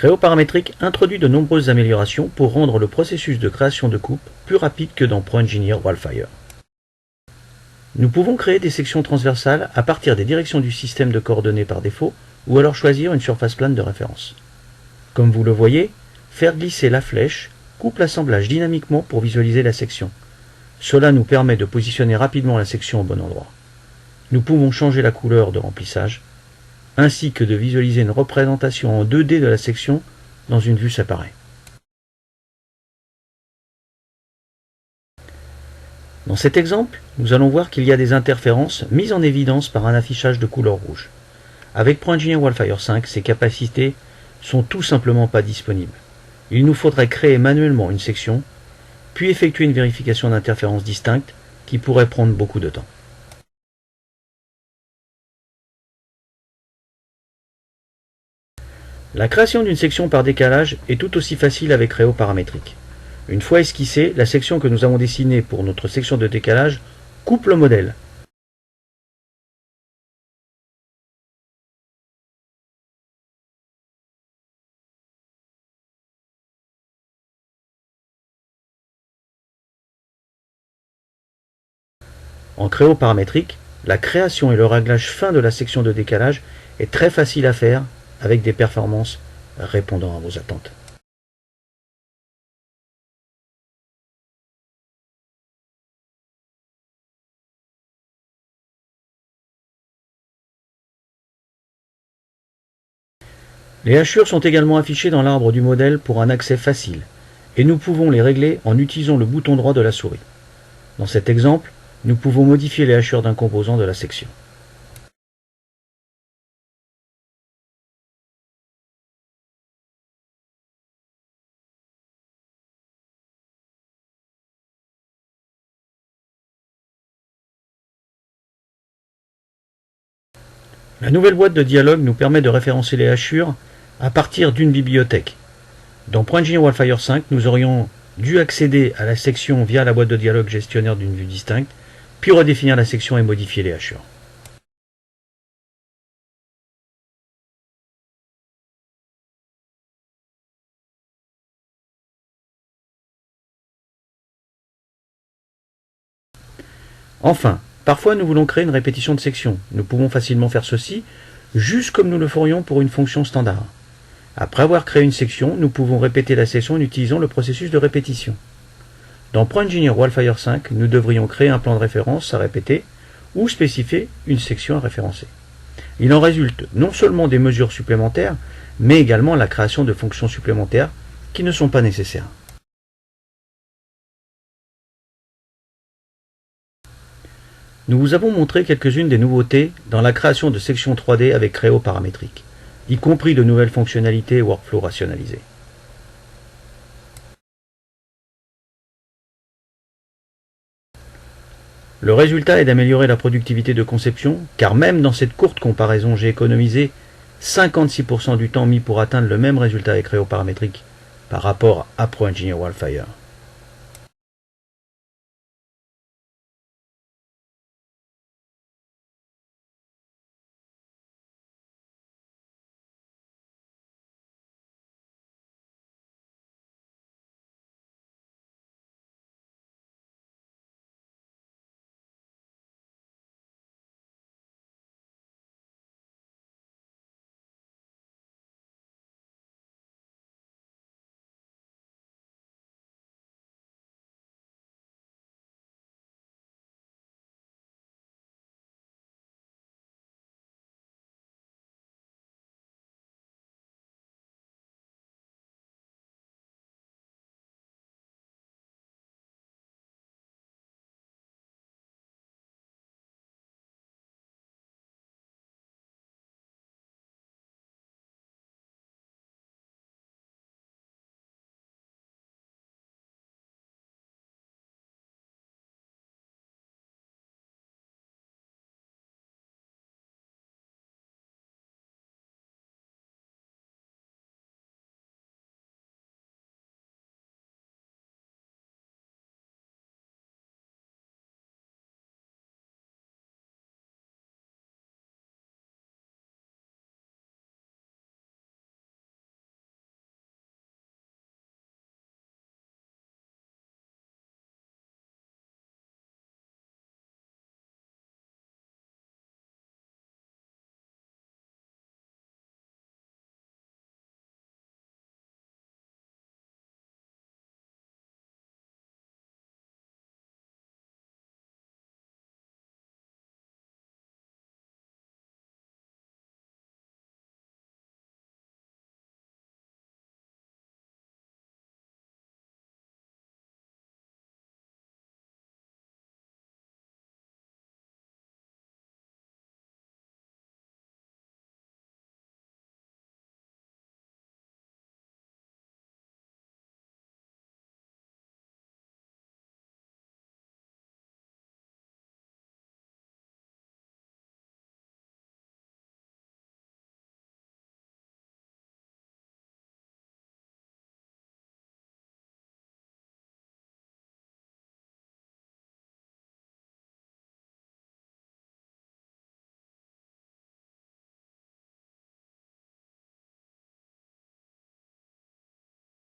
Creo Paramétrique introduit de nombreuses améliorations pour rendre le processus de création de coupe plus rapide que dans ProEngineer Wildfire. Nous pouvons créer des sections transversales à partir des directions du système de coordonnées par défaut ou alors choisir une surface plane de référence. Comme vous le voyez, faire glisser la flèche coupe l'assemblage dynamiquement pour visualiser la section. Cela nous permet de positionner rapidement la section au bon endroit. Nous pouvons changer la couleur de remplissage, ainsi que de visualiser une représentation en 2D de la section dans une vue séparée. Dans cet exemple, nous allons voir qu'il y a des interférences mises en évidence par un affichage de couleur rouge. Avec ProEngineer Wildfire 5, ces capacités sont tout simplement pas disponibles. Il nous faudrait créer manuellement une section, puis effectuer une vérification d'interférences distinctes qui pourrait prendre beaucoup de temps. La création d'une section par décalage est tout aussi facile avec Creo Paramétrique. Une fois esquissée, la section que nous avons dessinée pour notre section de décalage coupe le modèle. En Creo Paramétrique, la création et le réglage fin de la section de décalage est très facile à faire avec des performances répondant à vos attentes. Les hachures sont également affichées dans l'arbre du modèle pour un accès facile, et nous pouvons les régler en utilisant le bouton droit de la souris. Dans cet exemple, nous pouvons modifier les hachures d'un composant de la section. La nouvelle boîte de dialogue nous permet de référencer les hachures à partir d'une bibliothèque. Dans ProEngineer Wildfire 5, nous aurions dû accéder à la section via la boîte de dialogue gestionnaire d'une vue distincte, puis redéfinir la section et modifier les hachures. Enfin, parfois nous voulons créer une répétition de section. Nous pouvons facilement faire ceci, juste comme nous le ferions pour une fonction standard. Après avoir créé une section, nous pouvons répéter la section en utilisant le processus de répétition. Dans ProEngineer Wildfire 5, nous devrions créer un plan de référence à répéter ou spécifier une section à référencer. Il en résulte non seulement des mesures supplémentaires, mais également la création de fonctions supplémentaires qui ne sont pas nécessaires. Nous vous avons montré quelques-unes des nouveautés dans la création de sections 3D avec Creo Paramétrique, y compris de nouvelles fonctionnalités et workflows rationalisés. Le résultat est d'améliorer la productivité de conception, car même dans cette courte comparaison, j'ai économisé 56% du temps mis pour atteindre le même résultat avec Creo Paramétrique par rapport à ProEngineer Wildfire.